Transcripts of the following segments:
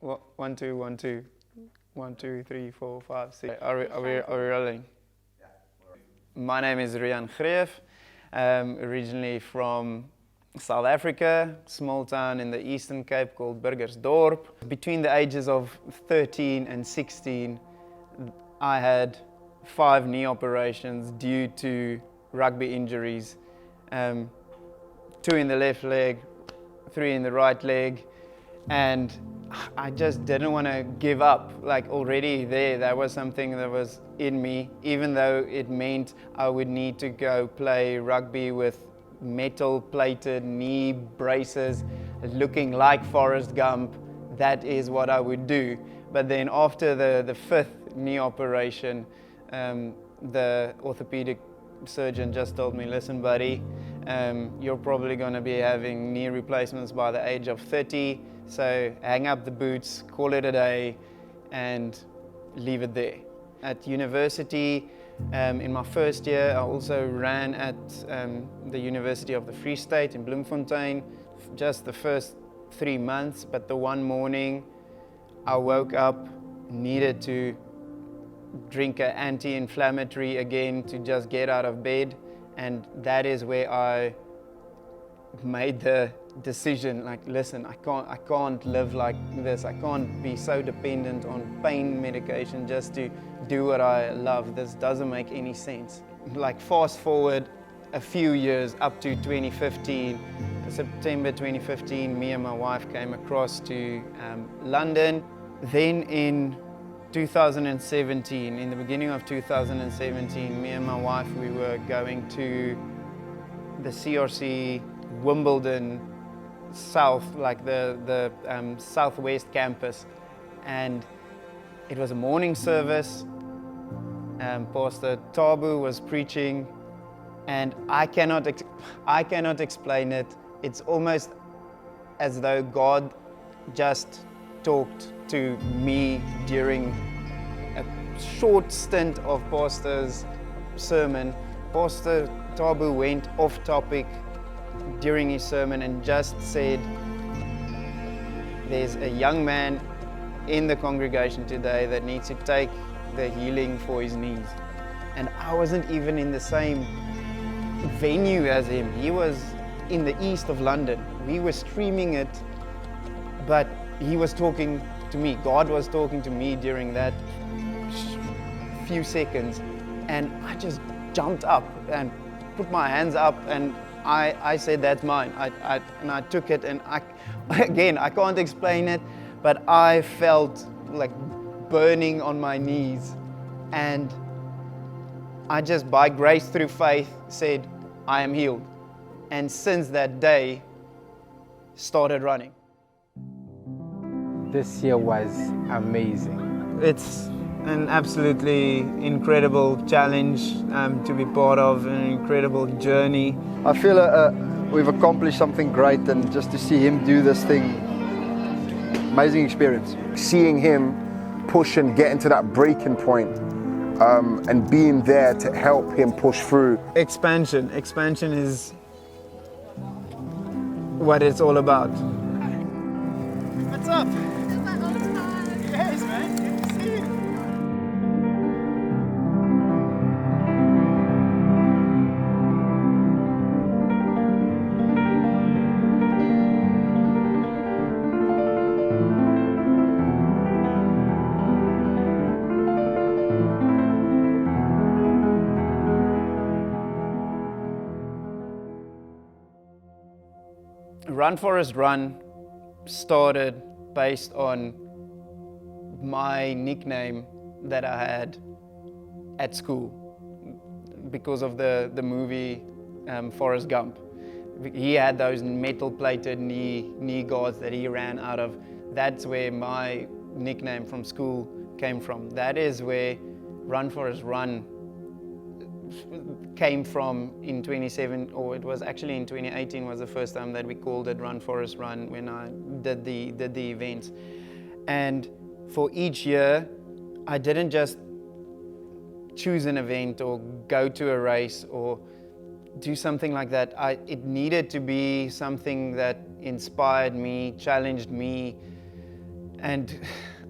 One, two, 1, 2, 1, 2, 3, 4, 5, 6. Are we rolling? My name is Rehan Greeff, originally from South Africa, small town in the Eastern Cape called Burgersdorp. Between the ages of 13 and 16, I had 5 knee operations due to rugby injuries. 2 in the left leg, 3 in the right leg, and I just didn't want to give up. Like already that was something that was in me, even though it meant I would need to go play rugby with metal plated knee braces, looking like Forrest Gump. That is what I would do. But then after the 5th knee operation, the orthopedic surgeon just told me, listen buddy, you're probably going to be having knee replacements by the age of 30, so hang up the boots, call it a day, and leave it there. At university, in my first year, I also ran at the University of the Free State in Bloemfontein, just the first 3 months, but the one morning I woke up, needed to drink an anti-inflammatory again to just get out of bed, and that is where I made the decision, like, listen, I can't live like this. I can't be so dependent on pain medication just to do what I love. This doesn't make any sense. Like, fast forward a few years up to 2015, September 2015, me and my wife came across to London. Then in 2017, in the beginning of 2017, me and my wife, we were going to the CRC Wimbledon South, like the Southwest campus, and it was a morning service. Pastor Tabu was preaching, and I cannot explain it. It's almost as though God just talked to me during a short stint of Pastor's sermon. Pastor Tabu went off topic during his sermon and just said, there's a young man in the congregation today that needs to take the healing for his knees. And I wasn't even in the same venue as him. He was in the east of London. We were streaming it, but he was talking to me. God was talking to me during that few seconds, and I just jumped up and put my hands up, and I said, that's mine. And I took it, and I can't explain it, but I felt like burning on my knees, and I just, by grace through faith, said, I am healed. And since that day, started running. This year was amazing. It's an absolutely incredible challenge to be part of, an incredible journey. I feel we've accomplished something great, and just to see him do this thing, amazing experience. Seeing him push and get into that breaking point, and being there to help him push through. Expansion is what it's all about. What's up? Yes, man. Good to see you. Run Forest Run started based on my nickname that I had at school because of the movie Forrest Gump. He had those metal-plated knee guards that he ran out of. That's where my nickname from school came from. That is where Run Forest Run came from in 27, or it was actually in 2018 was the first time that we called it Run Forest Run when I did the events. And for each year, I didn't just choose an event or go to a race or do something like that. It needed to be something that inspired me, challenged me, and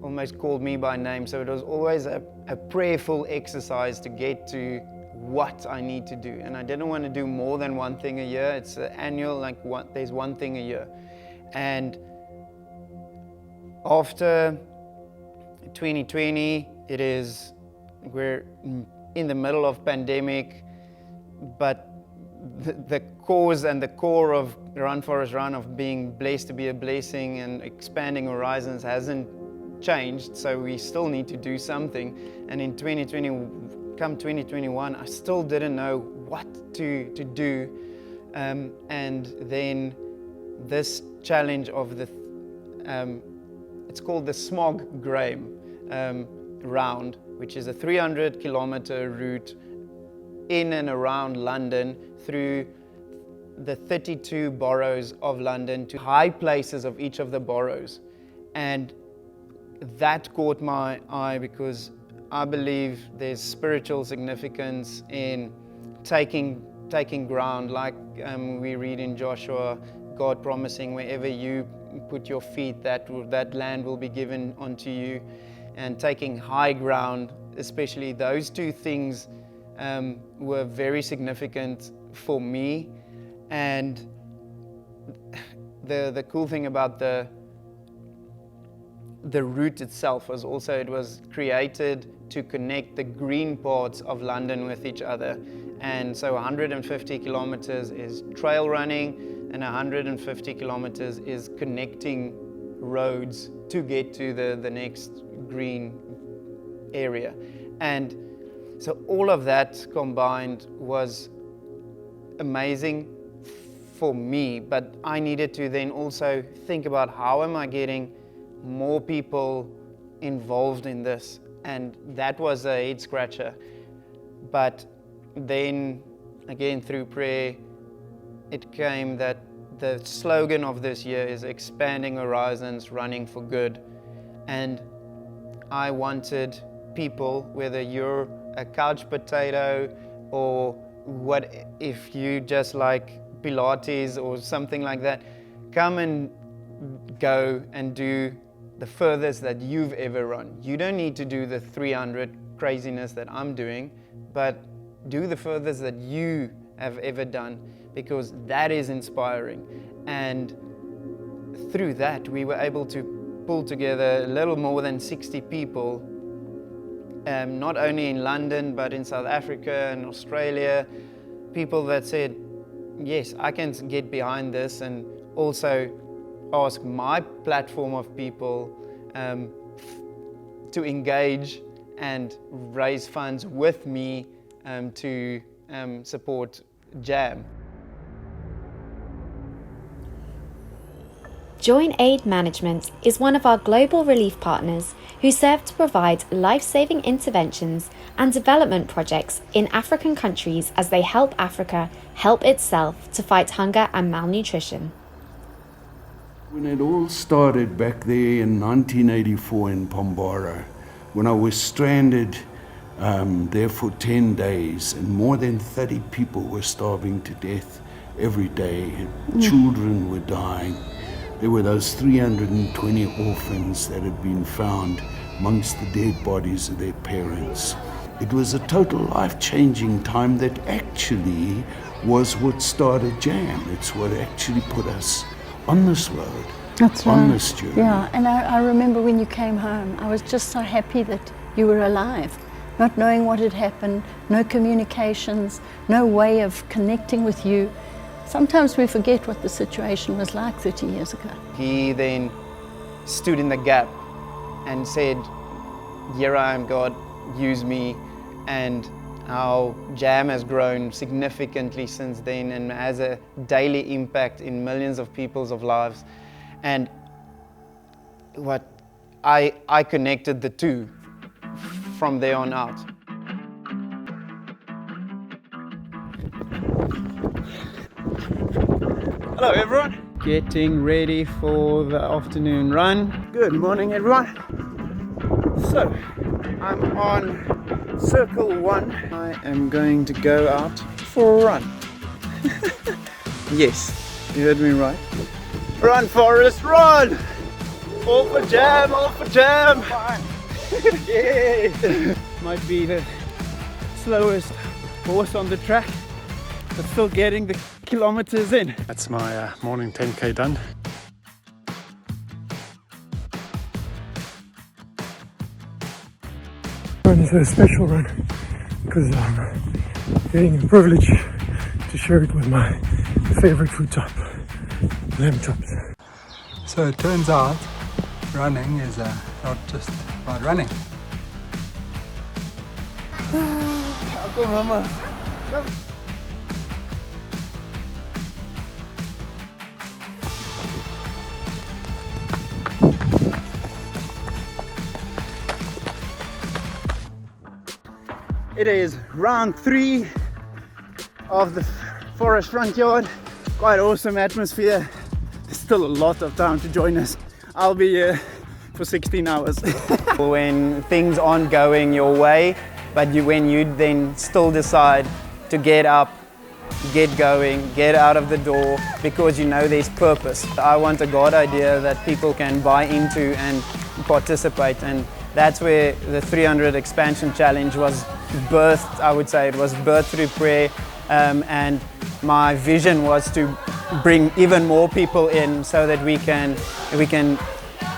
almost called me by name. So it was always a prayerful exercise to get to what I need to do. And I didn't want to do more than one thing a year. It's an annual, there's one thing a year. And after 2020, we're in the middle of pandemic, but the cause and the core of Run Forest Run, of being blessed to be a blessing and expanding horizons, hasn't changed. So we still need to do something. And in come 2021, I still didn't know what to do. And then this challenge of it's called the Smog Graham Round, which is a 300-kilometer route in and around London through the 32 boroughs of London to high places of each of the boroughs. And that caught my eye because I believe there's spiritual significance in taking ground, like we read in Joshua, God promising wherever you put your feet, that land will be given unto you, and taking high ground. Especially those two things were very significant for me. And the cool thing about the route itself was also it was created to connect the green parts of London with each other. And so 150 kilometers is trail running, and 150 kilometers is connecting roads to get to the next green area. And so all of that combined was amazing for me, but I needed to then also think about how am I getting more people involved in this, and that was a head scratcher. But then again, through prayer, it came that the slogan of this year is expanding horizons, running for good. And I wanted people, whether you're a couch potato or what, if you just like Pilates or something like that, come and go and do the furthest that you've ever run. You don't need to do the 300 craziness that I'm doing, but do the furthest that you have ever done, because that is inspiring. And through that, we were able to pull together a little more than 60 people, not only in London, but in South Africa and Australia, people that said, yes, I can get behind this, and also ask my platform of people to engage and raise funds with me to support JAM. Joint Aid Management is one of our global relief partners who serve to provide life-saving interventions and development projects in African countries as they help Africa help itself to fight hunger and malnutrition. When it all started back there in 1984 in Pombara, when I was stranded there for 10 days, and more than 30 people were starving to death every day, and children were dying. There were those 320 orphans that had been found amongst the dead bodies of their parents. It was a total life-changing time that actually was what started JAM. It's what actually put us on this road, on this journey. Yeah, and I remember when you came home, I was just so happy that you were alive, not knowing what had happened, no communications, no way of connecting with you. Sometimes we forget what the situation was like 30 years ago. He then stood in the gap and said, here I am, God, use me. And how JAM has grown significantly since then and has a daily impact in millions of people's lives. And what I connected the two from there on out. Hello everyone. Getting ready for the afternoon run. Good morning everyone. So, I'm on circle 1. I am going to go out for a run. Yes, you heard me right. Run, Forest, run! All for jam, all for jam! Yeah. Might be the slowest horse on the track, but still getting the kilometers in. That's my morning 10k done. It's a special run because I'm getting the privilege to share it with my favorite food type, lamb chops. So it turns out running is not just about running. Come mama. Come. It is round 3 of the forest front yard. Quite awesome atmosphere. There's still a lot of time to join us. I'll be here for 16 hours. When things aren't going your way, but when you then still decide to get up, get going, get out of the door, because you know there's purpose. I want a God idea that people can buy into and participate, and that's where the 300 expansion challenge was birthed. I would say it was birthed through prayer, and my vision was to bring even more people in so that we can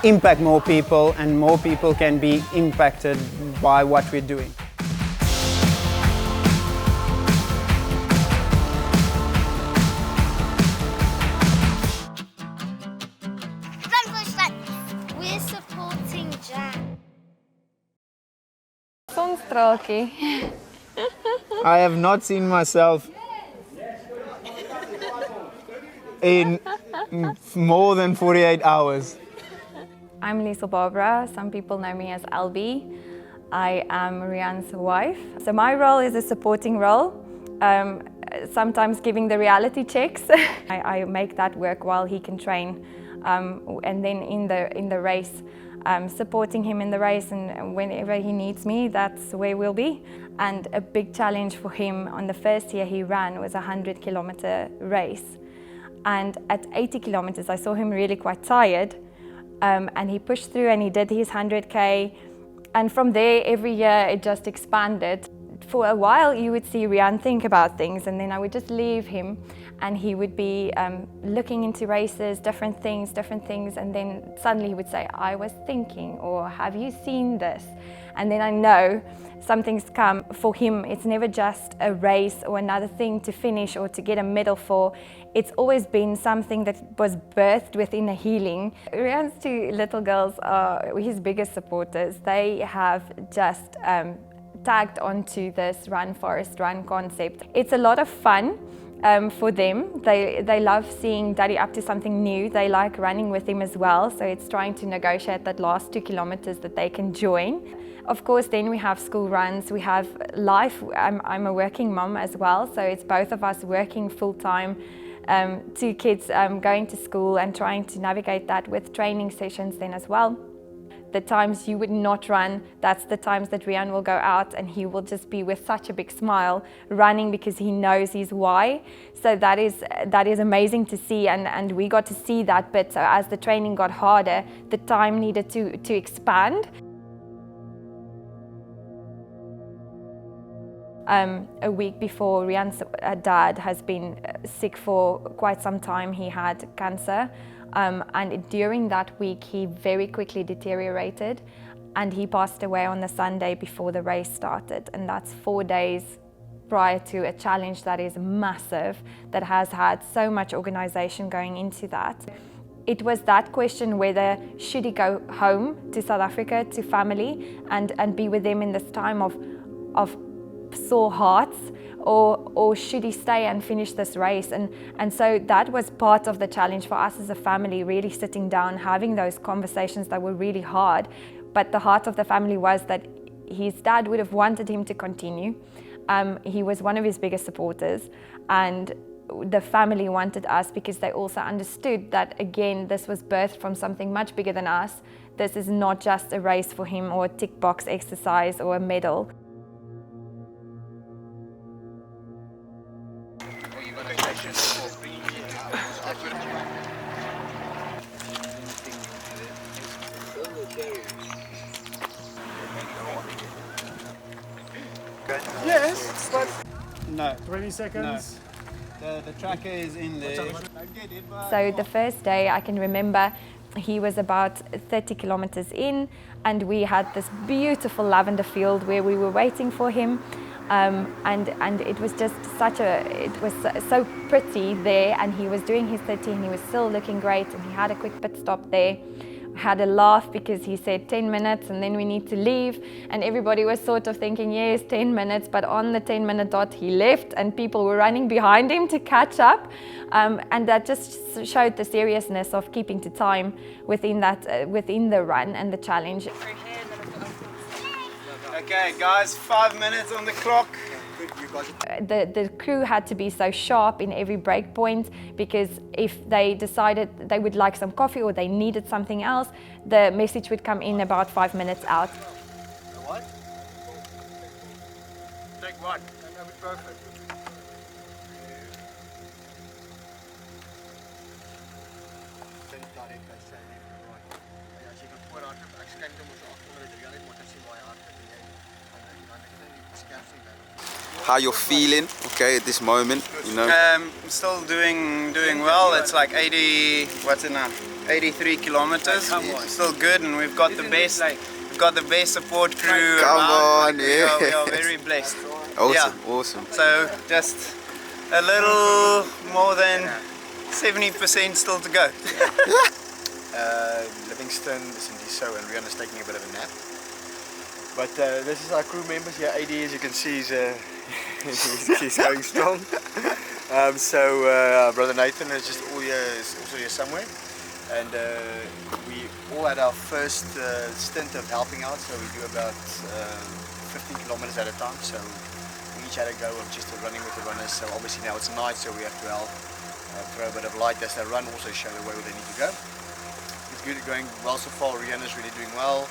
impact more people, and more people can be impacted by what we're doing. We're supporting Jan. I have not seen myself in more than 48 hours. I'm Lisa Barbara. Some people know me as LB. I am Rehan's wife. So my role is a supporting role, sometimes giving the reality checks. I make that work while he can train, and then in the race, supporting him in the race, and whenever he needs me, that's where we'll be. And a big challenge for him on the first year he ran was a 100-kilometer race. And at 80 kilometers, I saw him really quite tired, and he pushed through and he did his 100K. And from there, every year it just expanded. For a while, you would see Rehan think about things, and then I would just leave him, and he would be looking into races, different things, and then suddenly he would say, I was thinking, or have you seen this? And then I know something's come. For him, it's never just a race or another thing to finish or to get a medal for. It's always been something that was birthed within a healing. Rehan's 2 little girls are his biggest supporters. They have just tagged onto this Run Forest Run concept. It's a lot of fun for them. They love seeing Daddy up to something new. They like running with him as well, so it's trying to negotiate that last 2 kilometers that they can join. Of course, then we have school runs, we have life. I'm a working mom as well, so it's both of us working full-time, 2 kids going to school and trying to navigate that with training sessions then as well. The times you would not run, that's the times that Rehan will go out and he will just be with such a big smile running because he knows his why. So that is amazing to see, and we got to see that. But so as the training got harder, the time needed to expand. A week before, Rehan's dad has been sick for quite some time. He had cancer. And during that week, he very quickly deteriorated, and he passed away on the Sunday before the race started. And that's 4 days prior to a challenge that is massive, that has had so much organization going into that. It was that question whether should he go home to South Africa, to family, and be with them in this time of sore hearts, or should he stay and finish this race? And so that was part of the challenge for us as a family, really sitting down, having those conversations that were really hard. But the heart of the family was that his dad would have wanted him to continue. He was one of his biggest supporters, and the family wanted us because they also understood that, again, this was birthed from something much bigger than us. This is not just a race for him or a tick box exercise or a medal. Yes, but no. 20 seconds. No. The tracker is in there. So the first day I can remember he was about 30 kilometers in, and we had this beautiful lavender field where we were waiting for him. And it was just it was so pretty there, and he was doing his 30 and he was still looking great, and he had a quick pit stop there. Had a laugh because he said 10 minutes and then we need to leave, and everybody was sort of thinking yes, 10 minutes, but on the 10-minute dot he left and people were running behind him to catch up, and that just showed the seriousness of keeping to time within the run and the challenge. Okay guys, 5 minutes on the clock. The crew had to be so sharp in every break point, because if they decided they would like some coffee or they needed something else, the message would come in about 5 minutes out. What? Take one. That would be perfect. How you're feeling, okay, at this moment, you know? Still doing well. It's like 80, what's it now? 83 kilometers. Still good, and we've got the best. We've got the best support crew. Come on, yeah. We are very blessed. Awesome, awesome. So just a little more than 70% still to go. Livingston, Sindiso, and Rehan is taking a bit of a nap. But this is our crew members. Yeah, AD, as you can see, he's going strong. Brother Nathan is just also here somewhere. And we all had our first stint of helping out, so we do about 15 kilometers at a time. So we each had a go of just running with the runners. So obviously now it's night, so we have to help throw a bit of light as they run, also show the way where they need to go. It's good, going well so far. Rehan is really doing well.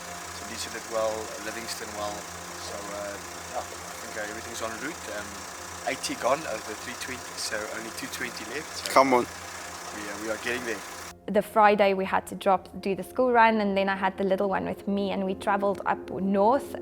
Lisa did well, Livingston well, so I think everything's en route. 80 gone of the 320, so only 220 left. So come on. We are getting there. The Friday we had to do the school run, and then I had the little one with me, and we travelled up north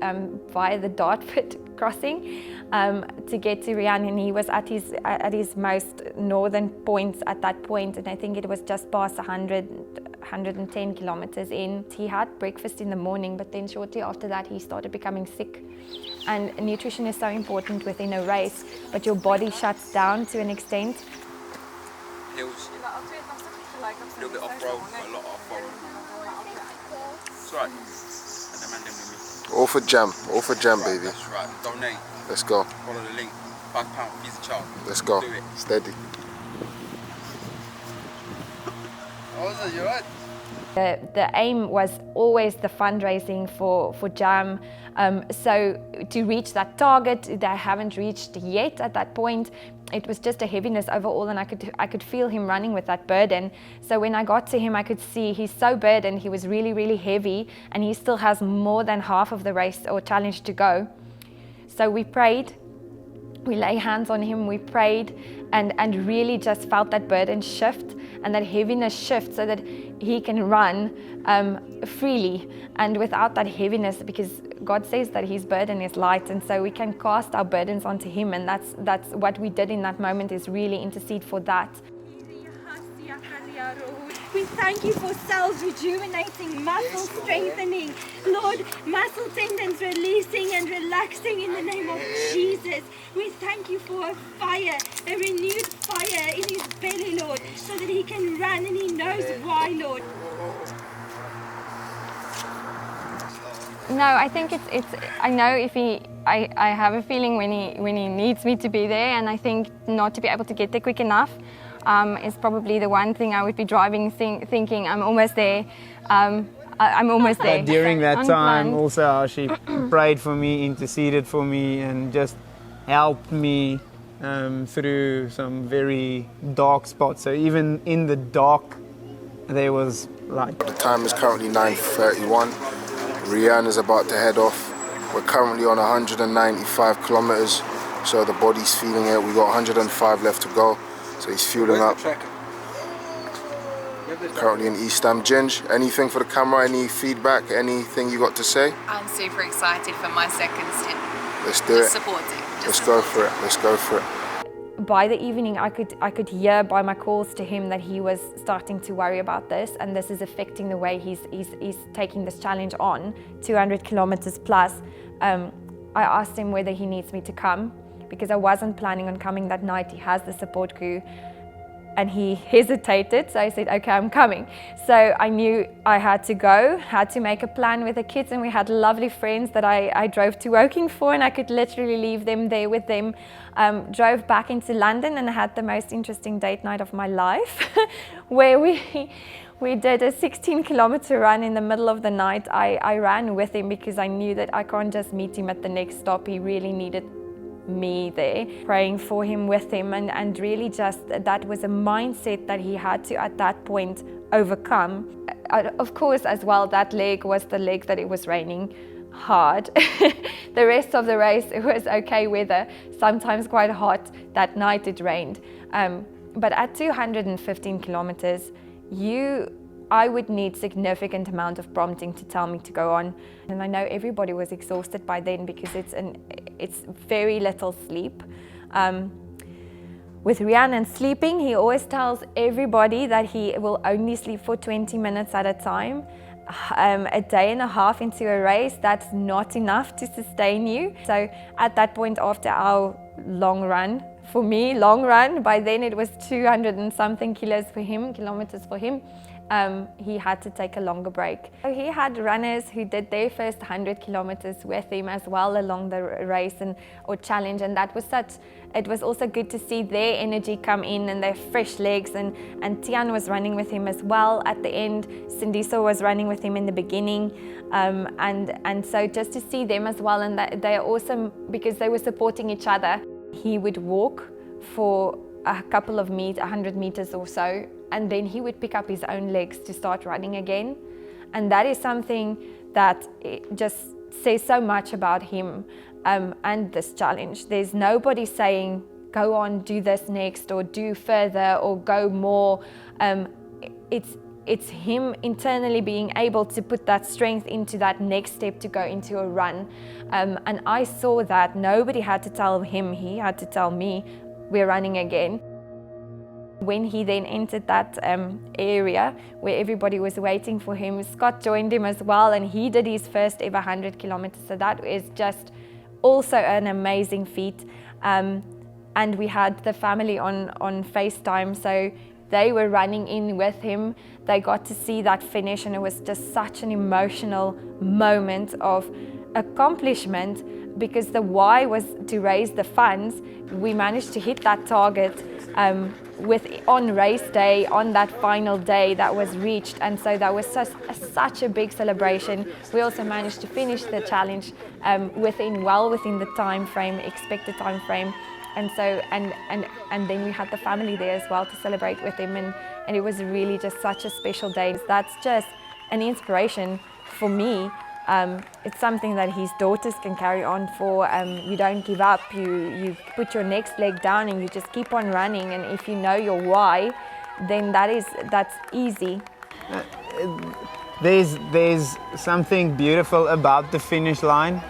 via the Dartford crossing to get to Rehan, and he was at his most northern points at that point, and I think it was just past 110 kilometers in. He had breakfast in the morning, but then shortly after that he started becoming sick. And nutrition is so important within a race, but your body shuts down to an extent. Hills. A little bit off-road, a lot off-road. That's right. And the man them with me. All for jam, baby. That's right. Donate. Let's go. Follow the link. £5, feed the child. Let's go. Do it. Steady. Oh, you right? The aim was always the fundraising for JAM. So to reach that target, they haven't reached yet at that point. It was just a heaviness overall, and I could feel him running with that burden. So when I got to him, I could see he's so burdened, he was really, really heavy, and he still has more than half of the race or challenge to go. So we prayed, we lay hands on him, we prayed, and really just felt that burden shift and that heaviness shift so that he can run freely and without that heaviness, because God says that his burden is light, and so we can cast our burdens onto him, and that's what we did in that moment, is really intercede for that. We thank you for cells rejuvenating, muscle strengthening, Lord, muscle tendons releasing and relaxing in the name of Jesus. We thank you for a fire, a renewed fire in his belly, Lord, so that he can run and he knows why, Lord. No, I think it's I know if I have a feeling when he needs me to be there, and I think not to be able to get there quick enough is probably the one thing I would be driving, thinking I'm almost there. I'm almost there. During that time, also how she prayed for me, interceded for me, and just helped me through some very dark spots. So even in the dark, there was light. The time is currently 9:31. Rehan is about to head off. We're currently on 195 kilometers, so the body's feeling it. We've got 105 left to go, so he's fueling up. currently in East Ham. Ginge, anything for the camera, any feedback, anything you got to say? I'm super excited for my second stint. Let's do Just it. supporting. Let's go for it. Let's go for it. By the evening, I could hear by my calls to him that he was starting to worry about this, and this is affecting the way he's taking this challenge on, 200 kilometers plus. I asked him whether he needs me to come, because I wasn't planning on coming that night. He has the support crew, and he hesitated, so I said, okay, I'm coming. So I knew I had to go, had to make a plan with the kids, and we had lovely friends that I drove to Woking for, and I could literally leave them there with them. Drove back into London and had the most interesting date night of my life, where we did a 16-kilometer run in the middle of the night. I ran with him because I knew that I can't just meet him at the next stop. He really needed me there, praying for him with him, and really just that was a mindset that he had to at that point overcome. Of course, as well, that leg was the leg that it was raining hard. The rest of the race, it was okay weather, sometimes quite hot. That night it rained, but at 215 kilometers I would need significant amount of prompting to tell me to go on. And I know everybody was exhausted by then because it's very little sleep. With Rehan sleeping, he always tells everybody that he will only sleep for 20 minutes at a time. A day and a half into a race, that's not enough to sustain you. So at that point, after our long run, for me, long run, by then it was 200 and something kilometers for him, he had to take a longer break. So he had runners who did their first 100 kilometers with him as well along the race or challenge, and it was also good to see their energy come in and their fresh legs, and Tian was running with him as well at the end. Sindiso was running with him in the beginning, and so just to see them as well, and they are awesome because they were supporting each other. He would walk for a couple of 100 meters or so, and then he would pick up his own legs to start running again. And that is something that just says so much about him and this challenge. There's nobody saying, go on, do this next, or do further, or go more. It's him internally being able to put that strength into that next step to go into a run. And I saw that nobody had to tell him, he had to tell me, we're running again. When he then entered that area where everybody was waiting for him, Scott joined him as well, and he did his first ever 100 kilometers. So that is just also an amazing feat. And we had the family on FaceTime, so they were running in with him. They got to see that finish, and it was just such an emotional moment of accomplishment, because the why was to raise the funds. We managed to hit that target on race day, on that final day that was reached, and so that was such a big celebration. We also managed to finish the challenge well within the time frame, expected time frame, and so and then we had the family there as well to celebrate with him, and it was really just such a special day. That's just an inspiration for me. It's something that his daughters can carry on for. You don't give up, you put your next leg down and you just keep on running, and if you know your why, then that's easy. There's something beautiful about the finish line,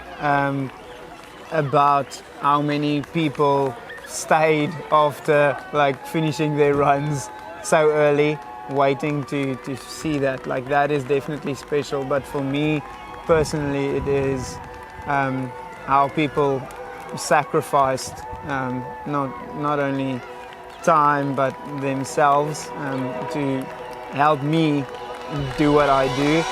about how many people stayed after finishing their runs so early, waiting to see that. That is definitely special, but for me personally, it is how people sacrificed not only time but themselves to help me do what I do.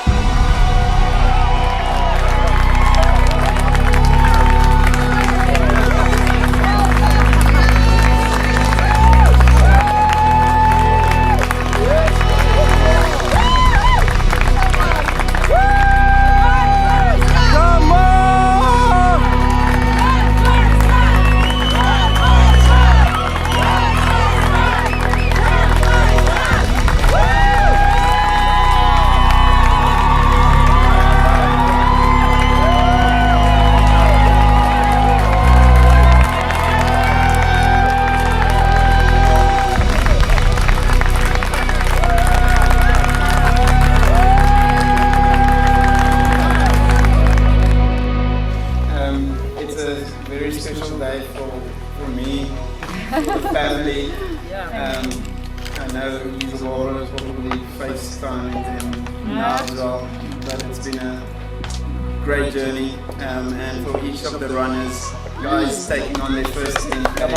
great journey, and for each of the runners, guys taking on their first 10K. Guys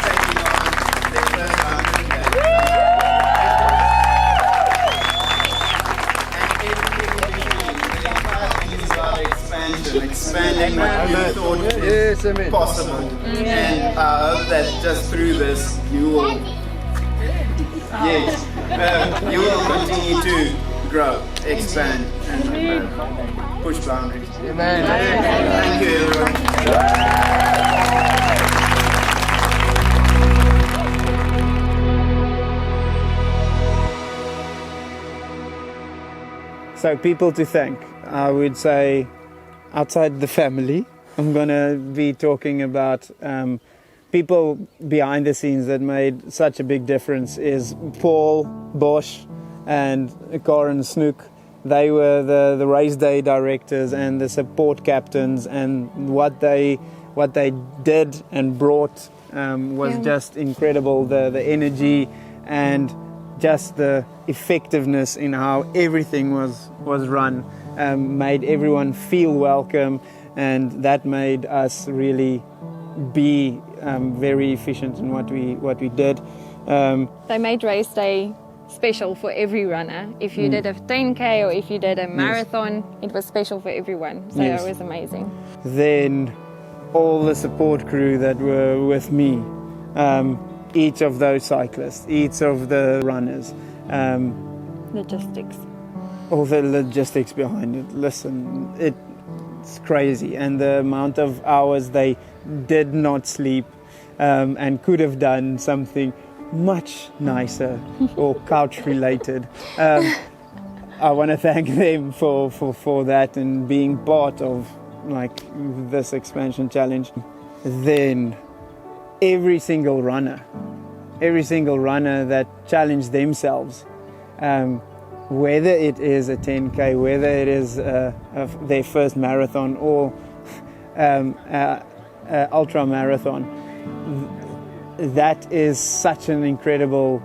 taking on their first 100K. And everything in between, the entire thing is about expansion, expanding what you thought is possible. And I hope that just through this, you will you will continue to grow, expand, and push boundaries. Amen. Thank you, everyone. So, people to thank, I would say, outside the family, I'm going to be talking about people behind the scenes that made such a big difference is Paul, Bosch, and Karen Snook. They were the race day directors and the support captains, and what they did and brought was just incredible. The energy and just the effectiveness in how everything was run made everyone feel welcome, and that made us really be very efficient in what we did. They made race day special for every runner. If you did a 10K or if you did a marathon, it was special for everyone. So it was amazing. Then all the support crew that were with me, each of those cyclists, each of the runners. Logistics. All the logistics behind it. Listen, it's crazy. And the amount of hours they did not sleep and could have done something much nicer or couch related. I want to thank them for that and being part of this expansion challenge. Then every single runner that challenged themselves, whether it is a 10K, whether it is their first marathon or ultra marathon, that is such an incredible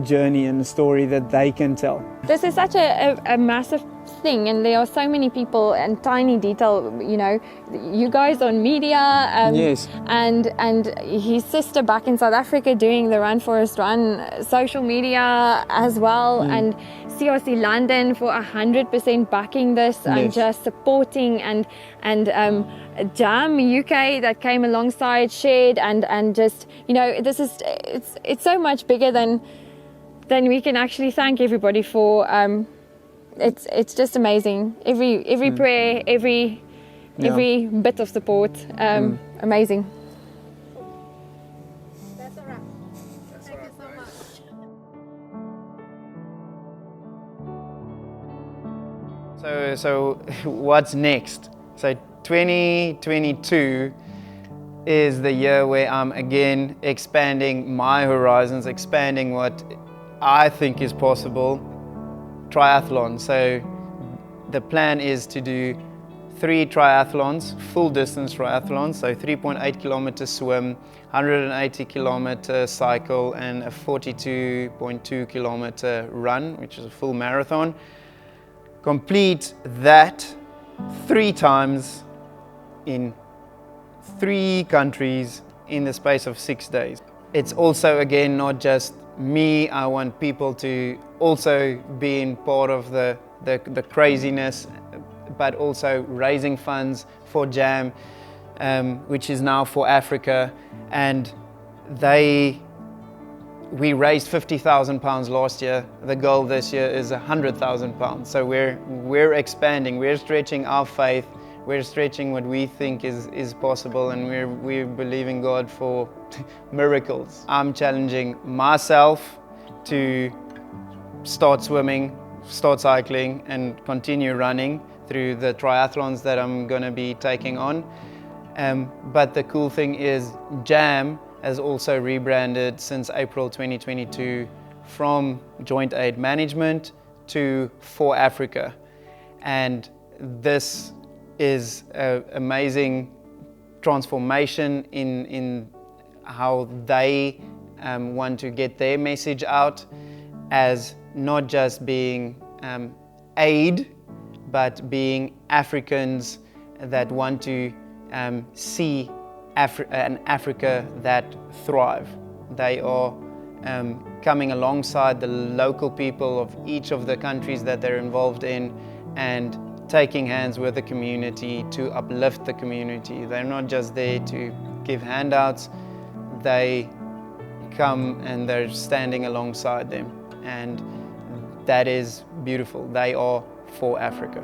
journey and story that they can tell. This is such a massive thing, and there are so many people and tiny detail, you guys on media, yes, and his sister back in South Africa doing the Run Forest Run social media as well, and CRC London for 100% backing this and just supporting, and Jam UK that came alongside, shared, and just this is it's so much bigger than we can actually thank everybody for. It's just amazing. Every prayer, every bit of support, amazing. That's a wrap. Thank you so much. So what's next? So 2022 is the year where I'm again expanding my horizons, expanding what I think is possible. Triathlon. So the plan is to do 3 triathlons, full distance triathlons, so 3.8 kilometer swim, 180 kilometer cycle, and a 42.2 kilometer run, which is a full marathon. Complete that 3 times in 3 countries in the space of 6 days. It's also, again, not just me. I want people to also be part of the craziness, but also raising funds for Jam, which is now ForAfrika, and we raised £50,000 last year. The goal this year is £100,000. So we're expanding, we're stretching our faith, we're stretching what we think is possible, and we're believing God for miracles. I'm challenging myself to start swimming, start cycling, and continue running through the triathlons that I'm going to be taking on. But the cool thing is Jam has also rebranded since April 2022 from Joint Aid Management to ForAfrika. And this is an amazing transformation in how they want to get their message out, as not just being aid, but being Africans that want to see an Africa that thrive. They are coming alongside the local people of each of the countries that they're involved in and taking hands with the community to uplift the community. They're not just there to give handouts, they come and they're standing alongside them, and that is beautiful. They are for Africa.